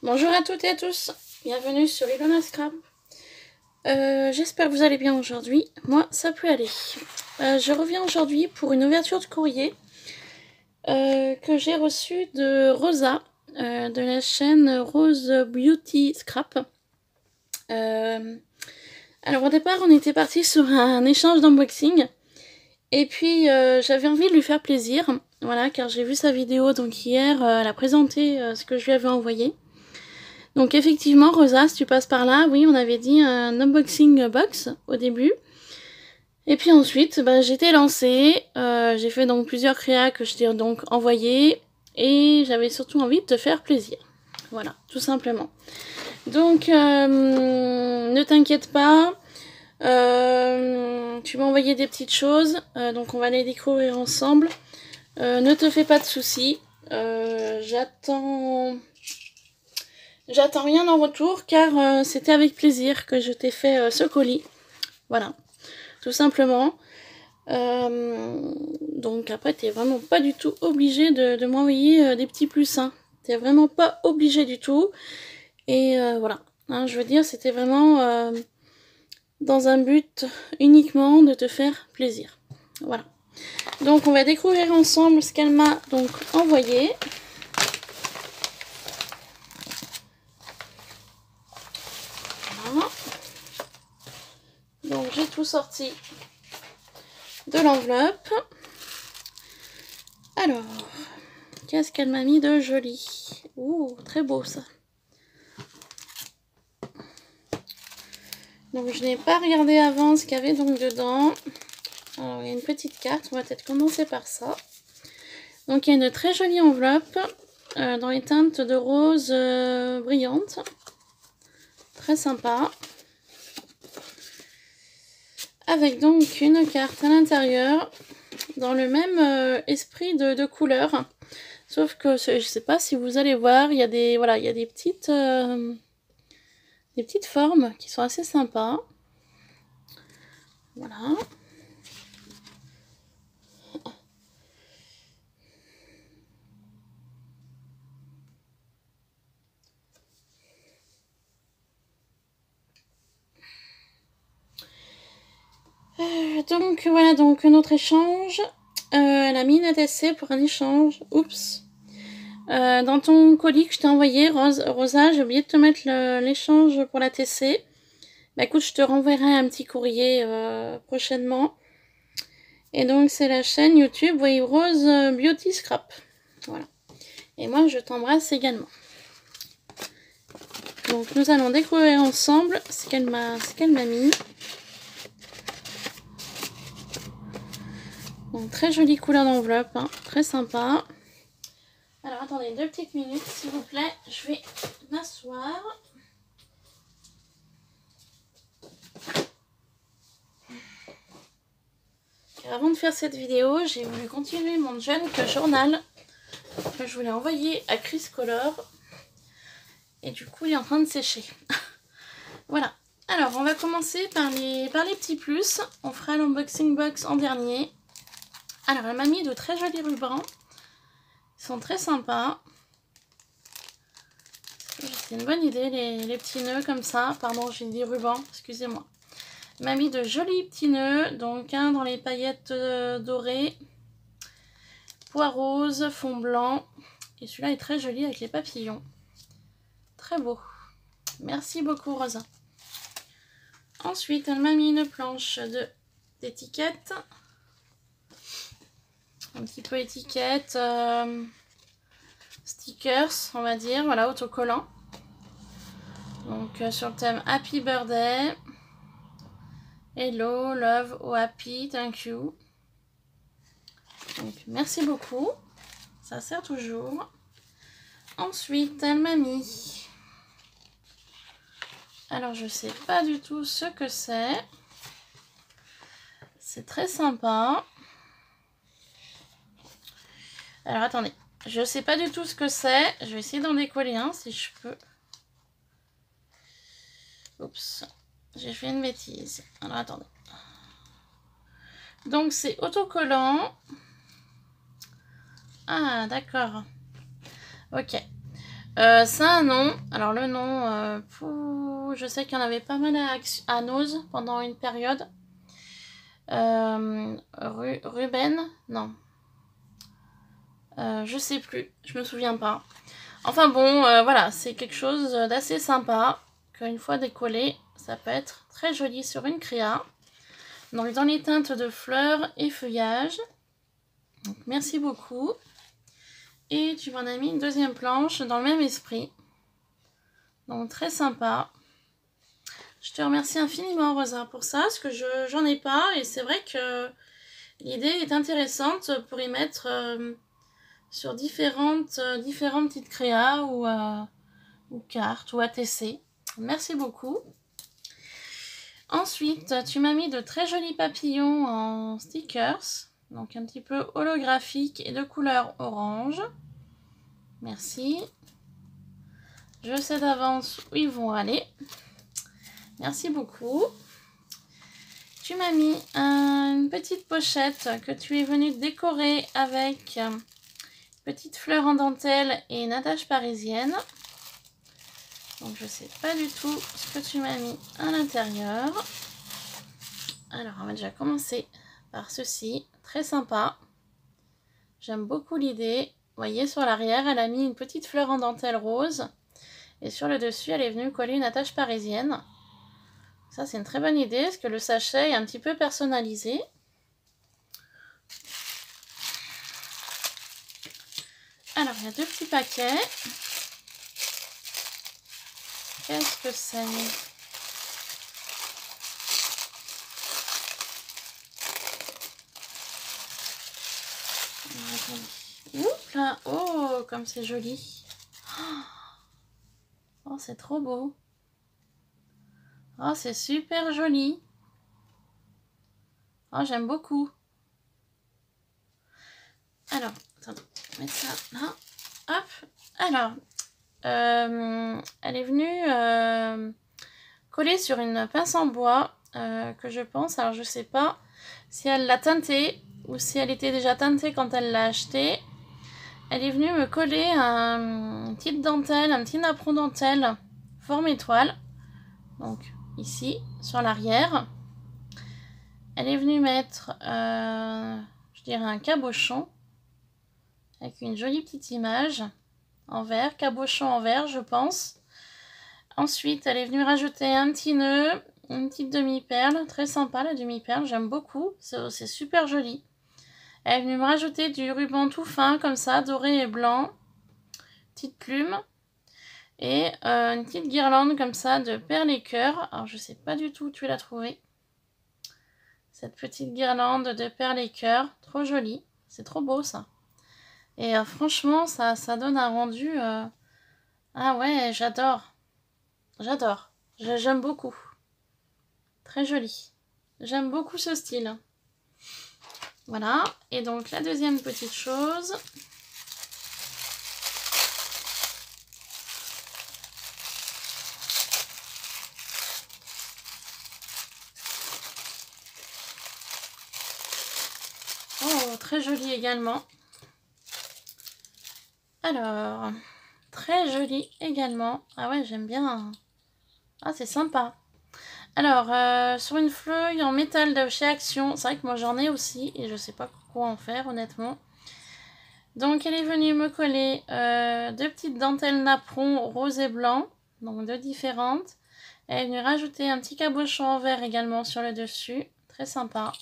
Bonjour à toutes et à tous, bienvenue sur Ilona Scrap. J'espère que vous allez bien aujourd'hui, moi ça peut aller. Je reviens aujourd'hui pour une ouverture de courrier que j'ai reçue de Rosa, de la chaîne Rose Beauty Scrap. Alors au départ on était parti sur un échange d'unboxing, et puis j'avais envie de lui faire plaisir, voilà, car j'ai vu sa vidéo donc hier, elle a présenté ce que je lui avais envoyé. Donc effectivement, Rosa, si tu passes par là, oui, on avait dit un unboxing box au début. Et puis ensuite, j'étais lancée, j'ai fait donc plusieurs créas que je t'ai donc envoyées, et j'avais surtout envie de te faire plaisir. Voilà, tout simplement. Donc, ne t'inquiète pas, tu m'as envoyé des petites choses, donc on va les découvrir ensemble. Ne te fais pas de soucis, J'attends rien en retour, car c'était avec plaisir que je t'ai fait ce colis. Voilà, tout simplement. Donc après, t'es vraiment pas du tout obligé de m'envoyer des petits plus. Hein. T'es vraiment pas obligé du tout. Et voilà, hein, je veux dire, c'était vraiment dans un but uniquement de te faire plaisir. Voilà. Donc on va découvrir ensemble ce qu'elle m'a donc envoyé. Donc j'ai tout sorti de l'enveloppe. Alors, qu'est-ce qu'elle m'a mis de joli? Ouh, très beau ça. Donc je n'ai pas regardé avant ce qu'il y avait donc dedans. Alors il y a une petite carte, on va peut-être commencer par ça. Donc il y a une très jolie enveloppe dans les teintes de rose brillante. Très sympa. Avec donc une carte à l'intérieur dans le même esprit de couleur. Sauf que je ne sais pas si vous allez voir, il y a des, voilà, il y a des petites formes qui sont assez sympas. Voilà. Donc voilà, donc notre échange. Elle a mis une ATC pour un échange. Oups. Dans ton colis que je t'ai envoyé, Rosa, j'ai oublié de te mettre l'échange pour la TC. Bah écoute, je te renverrai un petit courrier prochainement. Et donc c'est la chaîne YouTube, oui, Rose Beauty Scrap. Voilà. Et moi je t'embrasse également. Donc nous allons découvrir ensemble ce qu'elle m'a mis. Donc très jolie couleur d'enveloppe, hein, très sympa. Alors attendez 2 petites minutes s'il vous plaît, je vais m'asseoir. Avant de faire cette vidéo, j'ai voulu continuer mon junk journal que je voulais envoyer à Chris Color. Et du coup, il est en train de sécher. Voilà. Alors, on va commencer par les petits plus. On fera l'unboxing box en dernier. Alors, elle m'a mis de très jolis rubans. Ils sont très sympas. C'est une bonne idée, les petits nœuds comme ça. Pardon, j'ai dit ruban, excusez-moi. Elle m'a mis de jolis petits nœuds. Donc, un dans les paillettes dorées. Pois rose, fond blanc. Et celui-là est très joli avec les papillons. Très beau. Merci beaucoup, Rosa. Ensuite, elle m'a mis une planche d'étiquette. Un petit peu étiquette, stickers, on va dire, voilà, autocollant. Donc, sur le thème Happy Birthday. Hello, love, oh happy, thank you. Donc, merci beaucoup. Ça sert toujours. Ensuite, elle m'a mis... Alors, je sais pas du tout ce que c'est. C'est très sympa. Alors, attendez. Je sais pas du tout ce que c'est. Je vais essayer d'en décoller un si je peux. Oups. J'ai fait une bêtise. Alors, attendez. Donc, c'est autocollant. Ah, d'accord. Ok. Ça, non. Alors le nom, je sais qu'il y en avait pas mal à Nose pendant une période. Ruben, non. Je sais plus, je me souviens pas. Enfin bon, voilà, c'est quelque chose d'assez sympa, qu'une fois décollé, ça peut être très joli sur une créa. Donc dans les teintes de fleurs et feuillage. Donc merci beaucoup. Et tu m'en as mis une deuxième planche dans le même esprit. Donc très sympa. Je te remercie infiniment Rosa pour ça, parce que j'en ai pas. Et c'est vrai que l'idée est intéressante pour y mettre sur différentes petites créas ou cartes ou ATC. Merci beaucoup. Ensuite, tu m'as mis de très jolis papillons en stickers. Donc un petit peu holographique et de couleur orange. Merci. Je sais d'avance où ils vont aller. Merci beaucoup. Tu m'as mis une petite pochette que tu es venue décorer avec petite fleur en dentelle et une attache parisienne. Donc je sais pas du tout ce que tu m'as mis à l'intérieur. Alors on va déjà commencer par ceci. Très sympa. J'aime beaucoup l'idée. Vous voyez, sur l'arrière, elle a mis une petite fleur en dentelle rose. Et sur le dessus, elle est venue coller une attache parisienne. Ça, c'est une très bonne idée, parce que le sachet est un petit peu personnalisé. Alors, il y a deux petits paquets. Qu'est-ce que c'est? Oups là. Oh, comme c'est joli. Oh, c'est trop beau. Oh, c'est super joli. Oh, j'aime beaucoup. Alors, attendez, on va mettre ça là. Hop. Alors, elle est venue coller sur une pince en bois que je pense, alors je sais pas si elle l'a teintée ou si elle était déjà teintée quand elle l'a achetée. Elle est venue me coller une petite dentelle, un petit napperon dentelle forme étoile. Donc ici, sur l'arrière. Elle est venue mettre, je dirais, un cabochon avec une jolie petite image en vert, cabochon en vert, je pense. Ensuite, elle est venue rajouter un petit nœud, une petite demi-perle, très sympa la demi-perle, j'aime beaucoup, c'est super joli. Elle est venue me rajouter du ruban tout fin, comme ça, doré et blanc, petite plume, et une petite guirlande comme ça de perles et cœurs. Alors je sais pas du tout où tu l'as trouvée, cette petite guirlande de perles et cœurs, trop jolie, c'est trop beau ça. Et franchement, ça donne un rendu, ah ouais, j'adore. J'adore, j'aime beaucoup. Très joli. J'aime beaucoup ce style. Voilà, et donc la deuxième petite chose. Oh, très joli également. Alors, très joli également. Ah ouais, j'aime bien. Ah, c'est sympa. Alors, sur une feuille en métal de chez Action, c'est vrai que moi j'en ai aussi et je sais pas quoi en faire honnêtement. Donc elle est venue me coller deux petites dentelles napperon rose et blanc, donc deux différentes. Elle est venue rajouter un petit cabochon en vert également sur le dessus, très sympa.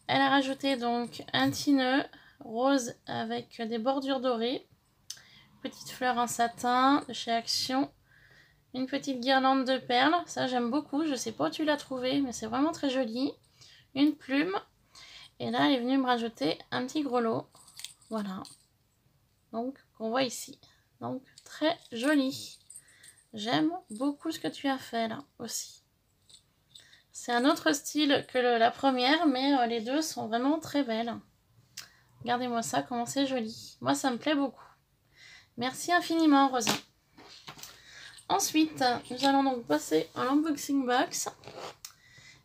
Elle a rajouté donc un petit nœud rose avec des bordures dorées, petite fleur en satin de chez Action. Une petite guirlande de perles, ça j'aime beaucoup, je sais pas où tu l'as trouvé, mais c'est vraiment très joli. Une plume, et là elle est venue me rajouter un petit grelot, voilà. Donc, qu'on voit ici. Donc, très joli. J'aime beaucoup ce que tu as fait là aussi. C'est un autre style que la première, mais les deux sont vraiment très belles. Regardez-moi ça, comment c'est joli. Moi, ça me plaît beaucoup. Merci infiniment, Rosa. Ensuite, nous allons donc passer à l'unboxing box,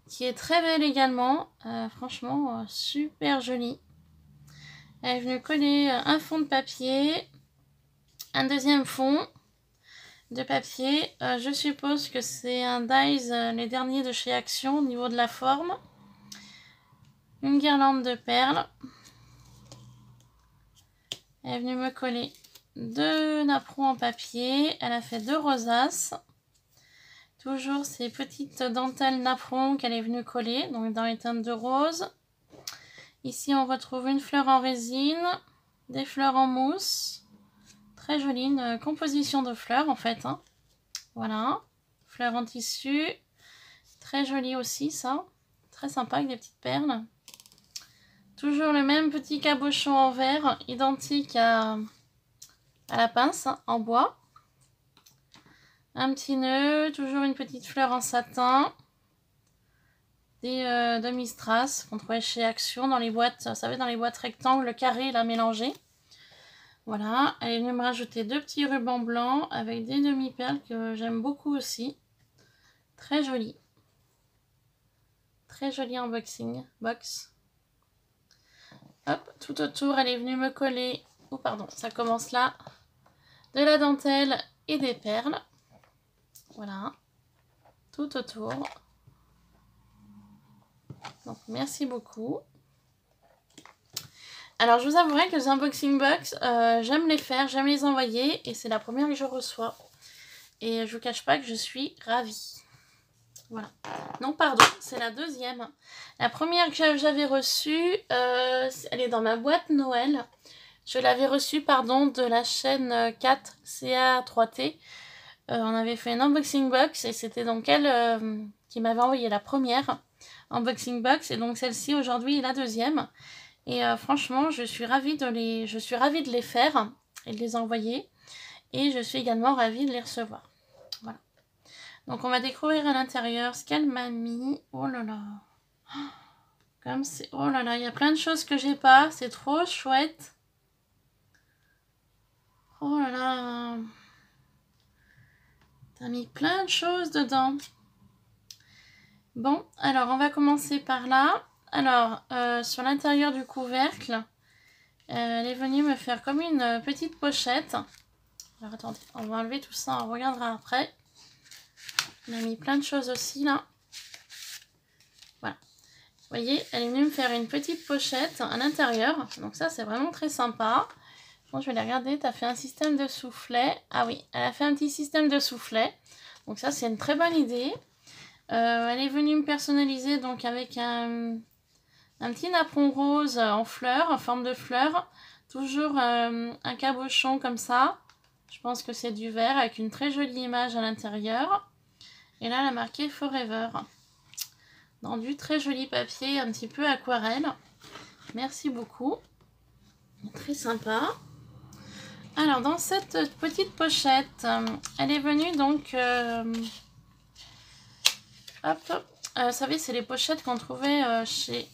qui est très belle également. Franchement, super jolie. Elle est venue coller un fond de papier, Un deuxième fond de papier. Je suppose que c'est un Dies, les derniers de chez Action au niveau de la forme. Une guirlande de perles. Elle est venue me coller 2 napperons en papier. Elle a fait 2 rosaces. Toujours ces petites dentelles napperons qu'elle est venue coller, donc dans les teintes de rose. Ici, on retrouve une fleur en résine, des fleurs en mousse. Très jolie, une composition de fleurs en fait. Hein. Voilà, fleurs en tissu. Très joli aussi ça. Très sympa avec des petites perles. Toujours le même petit cabochon en verre, identique à la pince, hein, en bois. Un petit nœud, toujours une petite fleur en satin. Des demi-strass qu'on trouvait chez Action dans les boîtes, vous savez, dans les boîtes rectangles carrées là mélangées. Voilà, elle est venue me rajouter 2 petits rubans blancs avec des demi-perles que j'aime beaucoup aussi. Très joli. Très joli unboxing box. Hop, tout autour, elle est venue me coller, oh pardon, ça commence là, de la dentelle et des perles. Voilà, tout autour. Donc merci beaucoup. Alors je vous avouerai que les unboxing box, j'aime les faire, j'aime les envoyer et c'est la première que je reçois. Et je vous cache pas que je suis ravie. Voilà. Non pardon, c'est la deuxième. La première que j'avais reçue, elle est dans ma boîte Noël. Je l'avais reçue pardon de la chaîne 4 CA3T. On avait fait une unboxing box et c'était donc elle qui m'avait envoyé la première unboxing box et donc celle-ci aujourd'hui est la deuxième. Et franchement, je suis ravie de les faire et de les envoyer. Et je suis également ravie de les recevoir. Voilà. Donc on va découvrir à l'intérieur ce qu'elle m'a mis. Oh là là. Comme c'est... Oh là là, il y a plein de choses que j'ai pas. C'est trop chouette. Oh là là. T'as mis plein de choses dedans. Bon, alors on va commencer par là. Alors, sur l'intérieur du couvercle, elle est venue me faire comme une petite pochette. Alors attendez, on va enlever tout ça, on regardera après. On a mis plein de choses aussi là. Voilà. Vous voyez, elle est venue me faire une petite pochette à l'intérieur. Donc ça, c'est vraiment très sympa. Bon, je vais les regarder. Tu as fait un système de soufflet. Ah oui, elle a fait un petit système de soufflet. Donc ça, c'est une très bonne idée. Elle est venue me personnaliser donc avec un petit napperon rose en fleurs, en forme de fleurs. Toujours un cabochon comme ça. Je pense que c'est du verre avec une très jolie image à l'intérieur. Et là, elle a marqué Forever. Dans du très joli papier, un petit peu aquarelle. Merci beaucoup. Très sympa. Alors, dans cette petite pochette, elle est venue donc... hop, vous savez, c'est les pochettes qu'on trouvait chez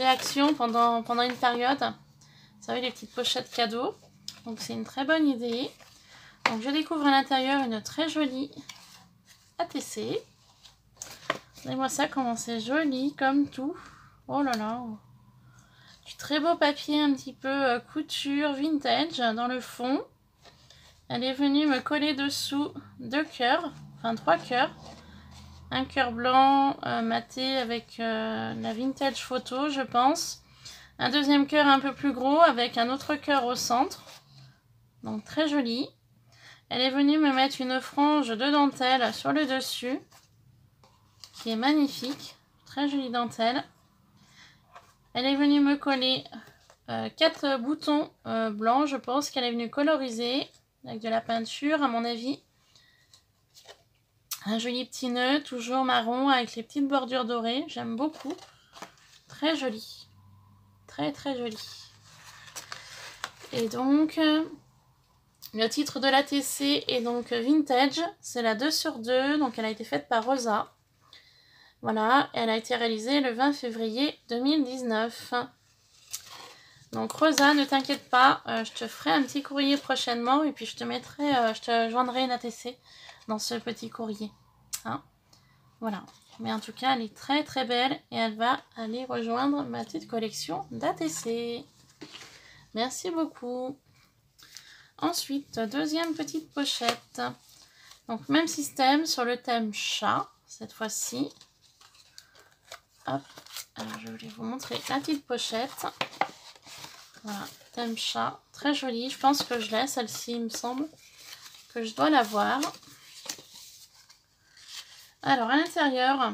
Action pendant une période. Vous savez, les petites pochettes cadeaux. Donc, c'est une très bonne idée. Donc, je découvre à l'intérieur une très jolie ATC. Regardez-moi ça, comment c'est joli, comme tout. Oh là là. Du très beau papier, un petit peu couture vintage dans le fond. Elle est venue me coller dessous 2 cœurs, enfin 3 cœurs. Un cœur blanc maté avec la vintage photo, je pense. Un deuxième cœur un peu plus gros avec un autre cœur au centre. Donc très joli. Elle est venue me mettre une frange de dentelle sur le dessus, qui est magnifique. Très jolie dentelle. Elle est venue me coller 4 boutons blancs, je pense qu'elle est venue coloriser avec de la peinture à mon avis. Un joli petit nœud, toujours marron avec les petites bordures dorées, j'aime beaucoup. Très joli. Très très joli. Et donc, le titre de l'ATC est donc Vintage, c'est la 2/2, donc elle a été faite par Rosa. Voilà, elle a été réalisée le 20 février 2019. Donc Rosa, ne t'inquiète pas, je te ferai un petit courrier prochainement et puis je te joindrai une ATC dans ce petit courrier. Hein, voilà. Mais en tout cas, elle est très très belle et elle va aller rejoindre ma petite collection d'ATC. Merci beaucoup. Ensuite, deuxième petite pochette. Donc, même système sur le thème chat, cette fois-ci. Hop, alors je voulais vous montrer la petite pochette. Voilà, thème chat, très jolie. Je pense que je l'ai, celle-ci, il me semble que je dois l'avoir. Alors, à l'intérieur,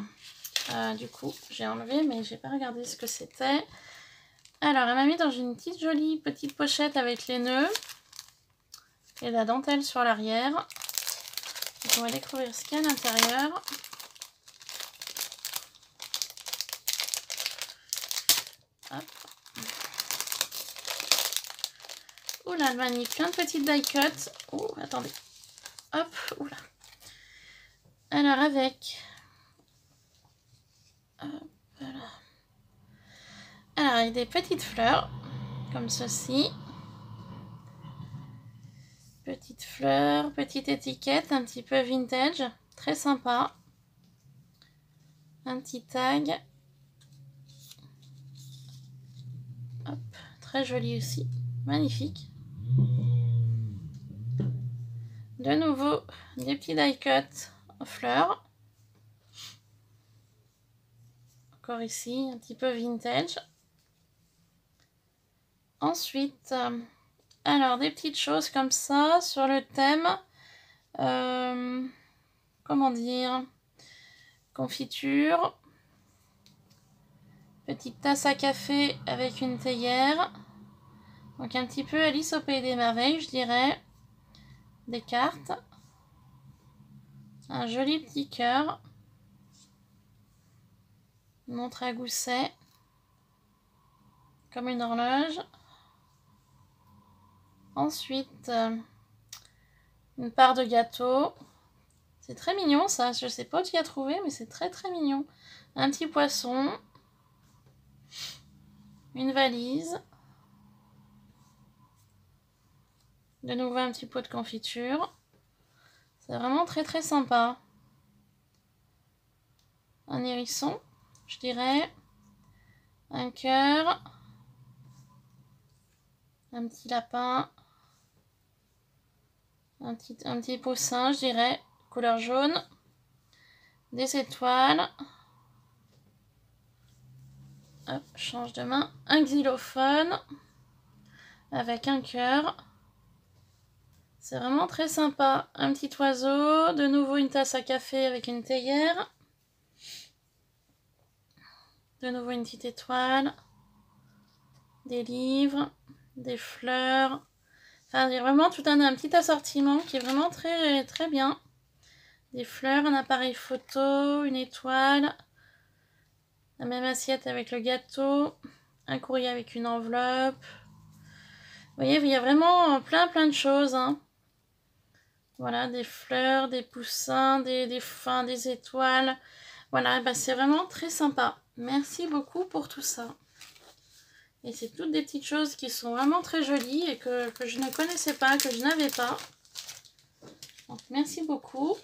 du coup, j'ai enlevé, mais j'ai pas regardé ce que c'était. Alors, elle m'a mis dans une petite jolie petite pochette avec les nœuds et la dentelle sur l'arrière. Donc, on va découvrir ce qu'il y a à l'intérieur. Hop. Oula, elle m'a mis plein de petites die cuts. Oh, attendez. Hop, oula. Alors, avec... Hop, voilà. Alors, avec des petites fleurs, comme ceci. Petite fleur, petite étiquette, un petit peu vintage, très sympa. Un petit tag. Hop, très joli aussi, magnifique. De nouveau, des petits die cuts en fleurs. Encore ici, un petit peu vintage. Ensuite, alors des petites choses comme ça sur le thème. Comment dire, confiture. Petite tasse à café avec une théière. Donc un petit peu Alice au Pays des Merveilles, je dirais. Des cartes. Un joli petit cœur. Une montre à gousset. Comme une horloge. Ensuite, une part de gâteau. C'est très mignon ça, je sais pas où tu as trouvé, mais c'est très très mignon. Un petit poisson. Une valise. De nouveau un petit pot de confiture. C'est vraiment très très sympa. Un hérisson, je dirais. Un cœur. Un petit lapin. Un petit poussin, je dirais, couleur jaune. Des étoiles. Hop, change de main. Un xylophone. Avec un cœur. C'est vraiment très sympa. Un petit oiseau. De nouveau une tasse à café avec une théière. De nouveau une petite étoile. Des livres. Des fleurs. Enfin, il y a vraiment tout un petit assortiment qui est vraiment très, très bien. Des fleurs, un appareil photo, une étoile. La même assiette avec le gâteau. Un courrier avec une enveloppe. Vous voyez, il y a vraiment plein de choses. Hein. Voilà, des fleurs, des poussins, des étoiles. Voilà, ben c'est vraiment très sympa. Merci beaucoup pour tout ça. Et c'est toutes des petites choses qui sont vraiment très jolies et que je ne connaissais pas, que je n'avais pas. Donc, merci beaucoup.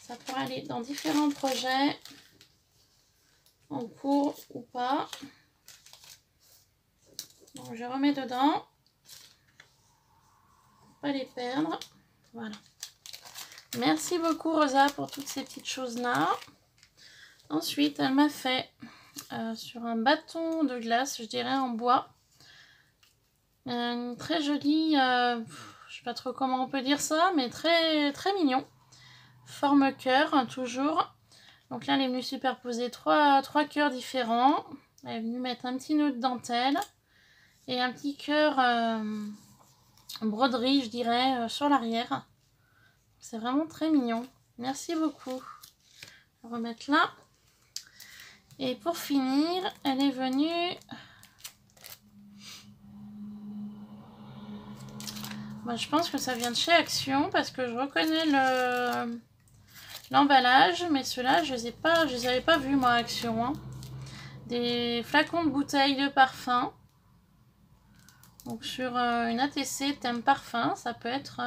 Ça pourra aller dans différents projets, en cours ou pas. Donc, je remets dedans. Pas les perdre. Voilà. Merci beaucoup Rosa pour toutes ces petites choses-là. Ensuite, elle m'a fait sur un bâton de glace, je dirais en bois. Une très jolie, je sais pas trop comment on peut dire ça, mais très, très mignon. Forme cœur, hein, toujours. Donc là, elle est venue superposer trois cœurs différents. Elle est venue mettre un petit nœud de dentelle et un petit cœur broderie, je dirais, sur l'arrière. C'est vraiment très mignon. Merci beaucoup. On va remettre là. Et pour finir, elle est venue... Moi, je pense que ça vient de chez Action parce que je reconnais l'emballage, mais ceux-là, je les avais pas vus, moi, Action. Hein. Des flacons de bouteilles de parfum. Donc, sur une ATC thème parfum, ça peut être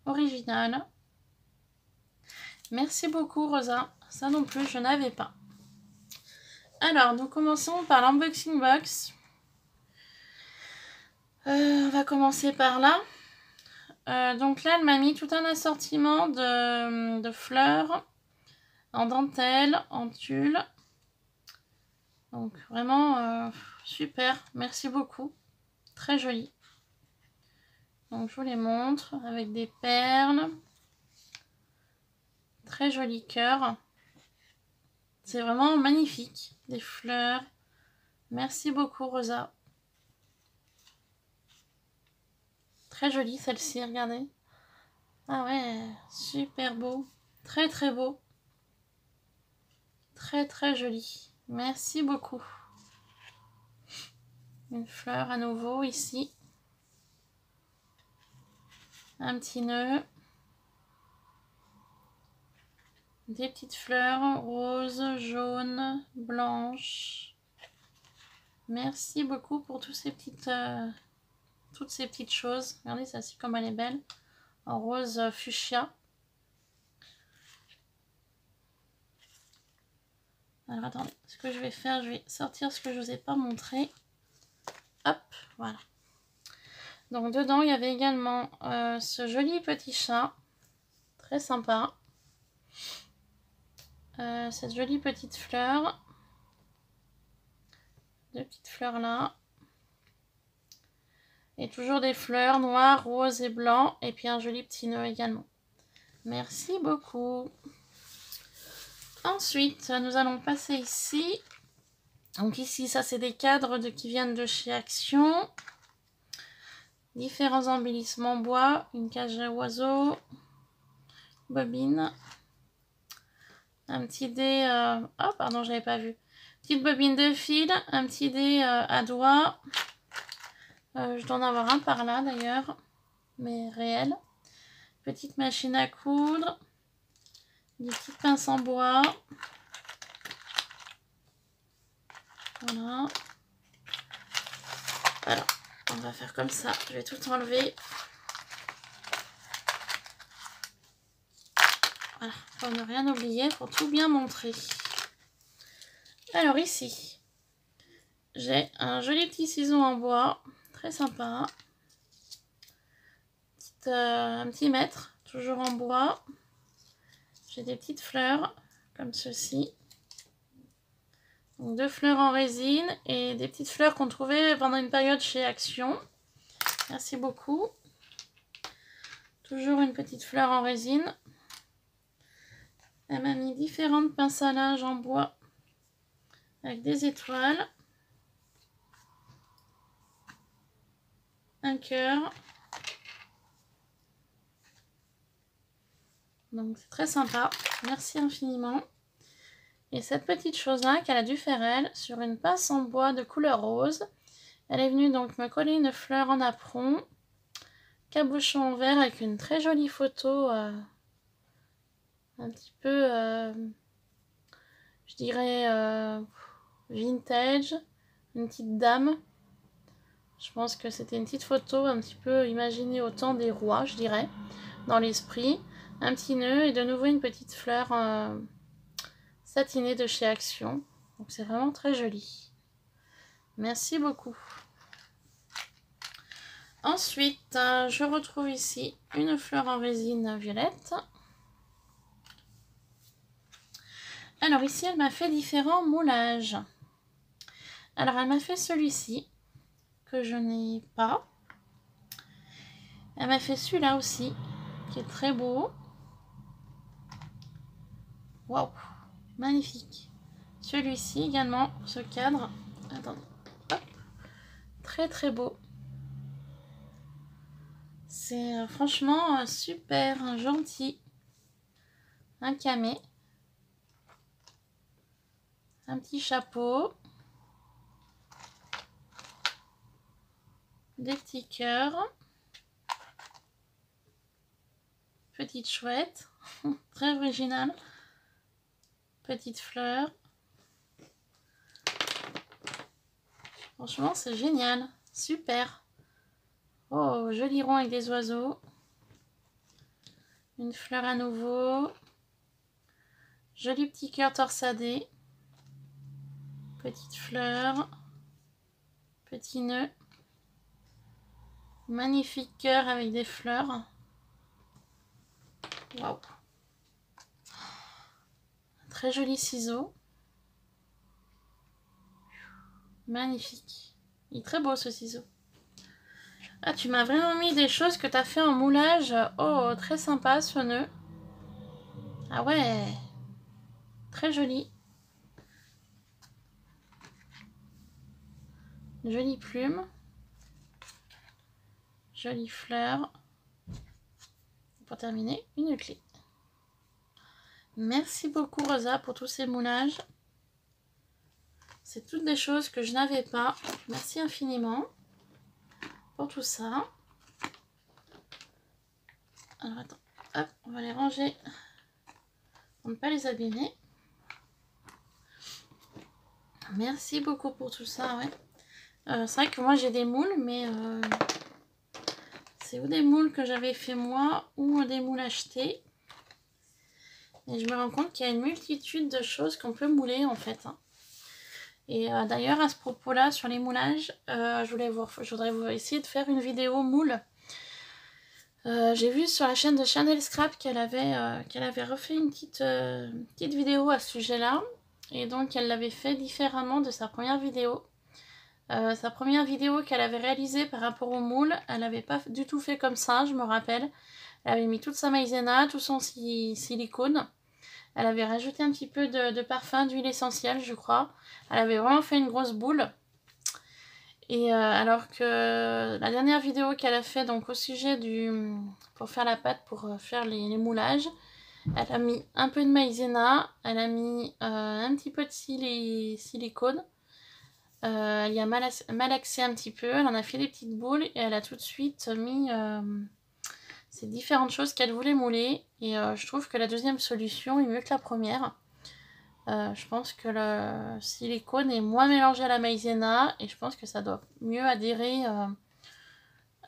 original. Merci beaucoup, Rosa. Ça non plus, je n'avais pas. Alors, nous commençons par l'unboxing box. On va commencer par là. Donc là, elle m'a mis tout un assortiment de fleurs en dentelle, en tulle. Donc vraiment super, merci beaucoup. Très joli. Donc je vous les montre avec des perles. Très joli cœur. C'est vraiment magnifique. Des fleurs. Merci beaucoup Rosa. Très jolie celle-ci, regardez. Ah ouais, super beau. Très très beau. Très très joli. Merci beaucoup. Une fleur à nouveau ici. Un petit nœud. Des petites fleurs roses, jaunes, blanches. Merci beaucoup pour toutes ces petites choses. Regardez celle-ci comme elle est belle. En rose fuchsia. Alors attendez, ce que je vais faire, je vais sortir ce que je ne vous ai pas montré. Hop, voilà. Donc dedans, il y avait également ce joli petit chat. Très sympa. Cette jolie petite fleur. Deux petites fleurs là. Et toujours des fleurs noires, roses et blancs. Et puis un joli petit nœud également. Merci beaucoup. Ensuite, nous allons passer ici. Donc ici, ça c'est des cadres qui viennent de chez Action. Différents embellissements bois. Une cage à oiseaux. Bobine. Un petit dé... Oh pardon, j'avais pas vu. Petite bobine de fil. Un petit dé à doigts. Je dois en avoir un par là d'ailleurs. Mais réel. Petite machine à coudre. Des petites pinces en bois. Voilà. Alors, on va faire comme ça. Je vais tout enlever. Voilà, pour ne rien oublier, pour tout bien montrer. Alors ici, j'ai un joli petit ciseau en bois. Très sympa. Un petit mètre, toujours en bois. J'ai des petites fleurs, comme ceci. Donc 2 fleurs en résine et des petites fleurs qu'on trouvait pendant une période chez Action. Merci beaucoup. Toujours une petite fleur en résine. Elle m'a mis différentes pinces à linge en bois avec des étoiles. Un cœur. Donc c'est très sympa. Merci infiniment. Et cette petite chose-là qu'elle a dû faire elle, sur une pince en bois de couleur rose. Elle est venue donc me coller une fleur en apron. Cabochon en verre avec une très jolie photo. Un petit peu, je dirais, vintage. Une petite dame. Je pense que c'était une petite photo un petit peu imaginée au temps des rois, je dirais, dans l'esprit. Un petit nœud et de nouveau une petite fleur satinée de chez Action. Donc c'est vraiment très joli. Merci beaucoup. Ensuite, je retrouve ici une fleur en résine violette. Alors ici, elle m'a fait différents moulages. Alors elle m'a fait celui-ci, que je n'ai pas. Elle m'a fait celui-là aussi, qui est très beau. Waouh, magnifique. Celui-ci également, ce cadre. Attendez, hop. Très très beau. C'est franchement super gentil. Un camé. Un petit chapeau. Des petits cœurs. Petite chouette. Très original. Petite fleur. Franchement, c'est génial. Super. Oh, joli rond avec des oiseaux. Une fleur à nouveau. Joli petit cœur torsadé. Petite fleur. Petit nœud. Magnifique cœur avec des fleurs. Waouh. Très joli ciseau. Magnifique. Il est très beau ce ciseau. Ah, tu m'as vraiment mis des choses que tu as fait en moulage. Oh, très sympa ce nœud. Ah ouais. Très joli. Jolie plume. Jolie fleur. Pour terminer, une clé. Merci beaucoup Rosa pour tous ces moulages. C'est toutes des choses que je n'avais pas. Merci infiniment pour tout ça. Alors attends, hop, on va les ranger pour ne pas les abîmer. Merci beaucoup pour tout ça, ouais. C'est vrai que moi j'ai des moules, mais c'est ou des moules que j'avais fait moi ou des moules achetés. Et je me rends compte qu'il y a une multitude de choses qu'on peut mouler en fait. Et d'ailleurs à ce propos-là, sur les moulages, je voudrais essayer de faire une vidéo moule. J'ai vu sur la chaîne de Chanel Scrap qu'elle avait refait une petite vidéo à ce sujet-là. Et donc elle l'avait fait différemment de sa première vidéo. Sa première vidéo qu'elle avait réalisée par rapport au moule, elle n'avait pas du tout fait comme ça, je me rappelle. Elle avait mis toute sa maïzena, tout son silicone. Elle avait rajouté un petit peu de parfum, d'huile essentielle, je crois. Elle avait vraiment fait une grosse boule. Et alors que la dernière vidéo qu'elle a fait donc au sujet pour faire la pâte, pour faire les moulages, elle a mis un peu de maïzena, elle a mis un petit peu de silicone. Elle y a malaxé un petit peu, elle en a fait des petites boules et elle a tout de suite mis ces différentes choses qu'elle voulait mouler. Et je trouve que la deuxième solution est mieux que la première. Je pense que le silicone est moins mélangé à la maïzena et je pense que ça doit mieux adhérer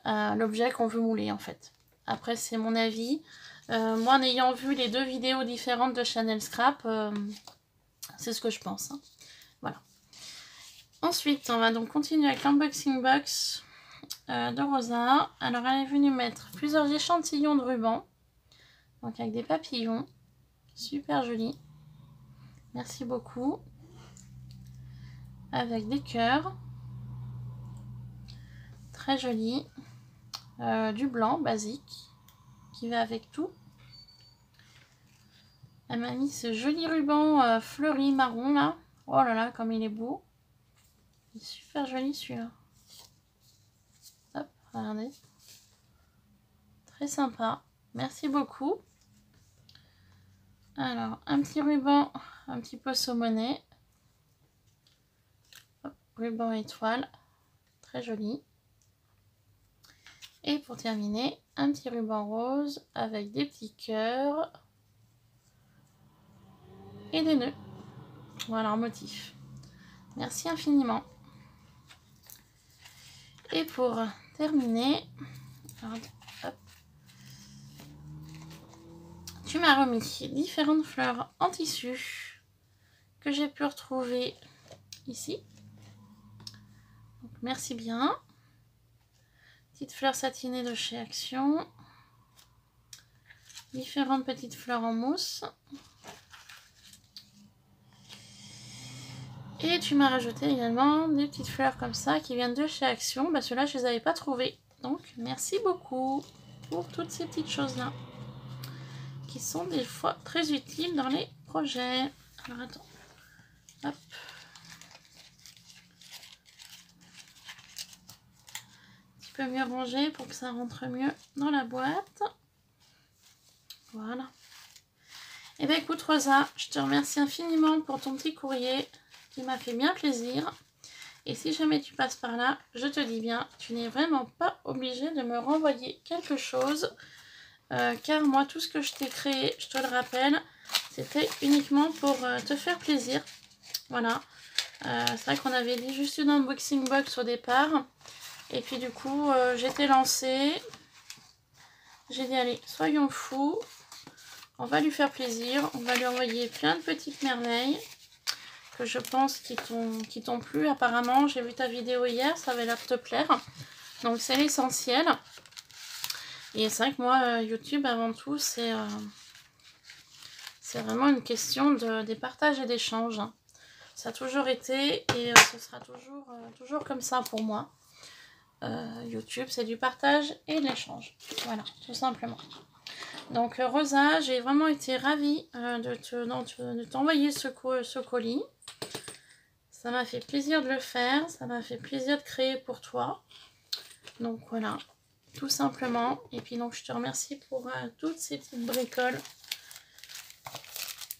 à l'objet qu'on veut mouler en fait. Après c'est mon avis. Moi en ayant vu les deux vidéos différentes de Chanel Scrap, c'est ce que je pense. Hein. Voilà. Ensuite, on va donc continuer avec l'unboxing box de Rosa. Alors, elle est venue mettre plusieurs échantillons de ruban. Donc, avec des papillons. Super joli. Merci beaucoup. Avec des cœurs. Très joli. Du blanc basique qui va avec tout. Elle m'a mis ce joli ruban fleuri marron là. Oh là là, comme il est beau. Il est super joli celui-là. Hop, regardez. Très sympa. Merci beaucoup. Alors, un petit ruban, un petit peu saumonné. Hop, ruban étoile. Très joli. Et pour terminer, un petit ruban rose avec des petits cœurs. Et des nœuds. Voilà, en motif. Merci infiniment. Et pour terminer, alors, hop, tu m'as remis différentes fleurs en tissu que j'ai pu retrouver ici. Donc, merci bien. Petites fleurs satinées de chez Action. Différentes petites fleurs en mousse. Et tu m'as rajouté également des petites fleurs comme ça qui viennent de chez Action. Bah, ceux-là, je les avais pas trouvés. Donc, merci beaucoup pour toutes ces petites choses-là. Qui sont des fois très utiles dans les projets. Alors, attends. Hop. Un petit peu mieux rangé pour que ça rentre mieux dans la boîte. Voilà. Et bien, écoute, Rosa, je te remercie infiniment pour ton petit courrier qui m'a fait bien plaisir. Et si jamais tu passes par là, je te dis bien, tu n'es vraiment pas obligé de me renvoyer quelque chose. Car moi, tout ce que je t'ai créé, je te le rappelle, c'était uniquement pour te faire plaisir. Voilà. C'est vrai qu'on avait dit juste une unboxing box au départ. Et puis du coup, j'étais lancée. J'ai dit, allez, soyons fous. On va lui faire plaisir. On va lui envoyer plein de petites merveilles. Que je pense qui t'ont plu apparemment. J'ai vu ta vidéo hier, ça avait l'air de te plaire. Donc c'est l'essentiel. Et c'est vrai que moi, YouTube, avant tout, c'est vraiment une question des partages et d'échanges. Hein. Ça a toujours été et ce sera toujours comme ça pour moi. YouTube, c'est du partage et de l'échange. Voilà, tout simplement. Donc Rosa, j'ai vraiment été ravie de t'envoyer ce colis. Ça m'a fait plaisir de le faire, ça m'a fait plaisir de créer pour toi. Donc voilà, tout simplement. Et puis donc je te remercie pour toutes ces petites bricoles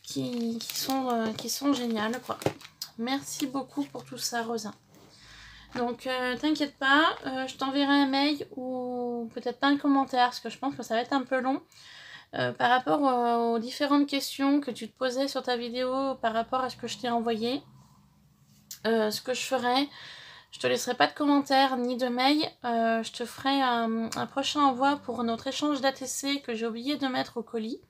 qui sont géniales, quoi. Merci beaucoup pour tout ça, Rosa. Donc t'inquiète pas, je t'enverrai un mail ou peut-être pas un commentaire parce que je pense que ça va être un peu long par rapport aux différentes questions que tu te posais sur ta vidéo par rapport à ce que je t'ai envoyé. Ce que je ferai, je te laisserai pas de commentaires ni de mail, je te ferai un prochain envoi pour notre échange d'ATC que j'ai oublié de mettre au colis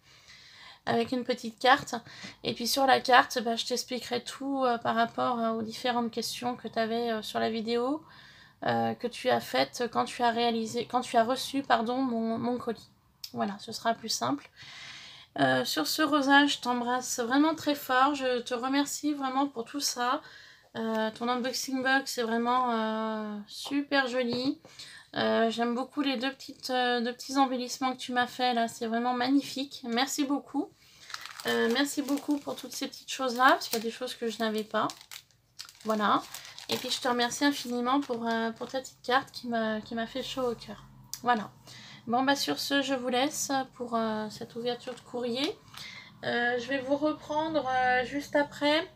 avec une petite carte, et puis sur la carte je t'expliquerai tout par rapport aux différentes questions que tu avais sur la vidéo que tu as faite quand tu as reçu mon colis. Voilà, ce sera plus simple. Sur ce, Rosa, je t'embrasse vraiment très fort, je te remercie vraiment pour tout ça. Ton unboxing box est vraiment super joli. J'aime beaucoup les deux petits embellissements que tu m'as fait là, c'est vraiment magnifique. Merci beaucoup. Merci beaucoup pour toutes ces petites choses là, parce qu'il y a des choses que je n'avais pas. Voilà. Et puis je te remercie infiniment pour ta petite carte qui m'a fait chaud au cœur. Voilà. Bon sur ce, je vous laisse pour cette ouverture de courrier. Je vais vous reprendre juste après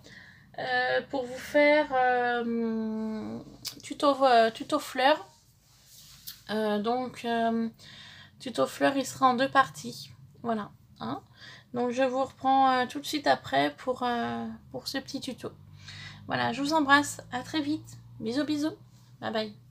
pour vous faire tuto fleurs. Tuto fleurs, il sera en 2 parties. Voilà. Hein. Donc je vous reprends tout de suite après pour ce petit tuto. Voilà, je vous embrasse. À très vite. Bisous, bisous. Bye bye.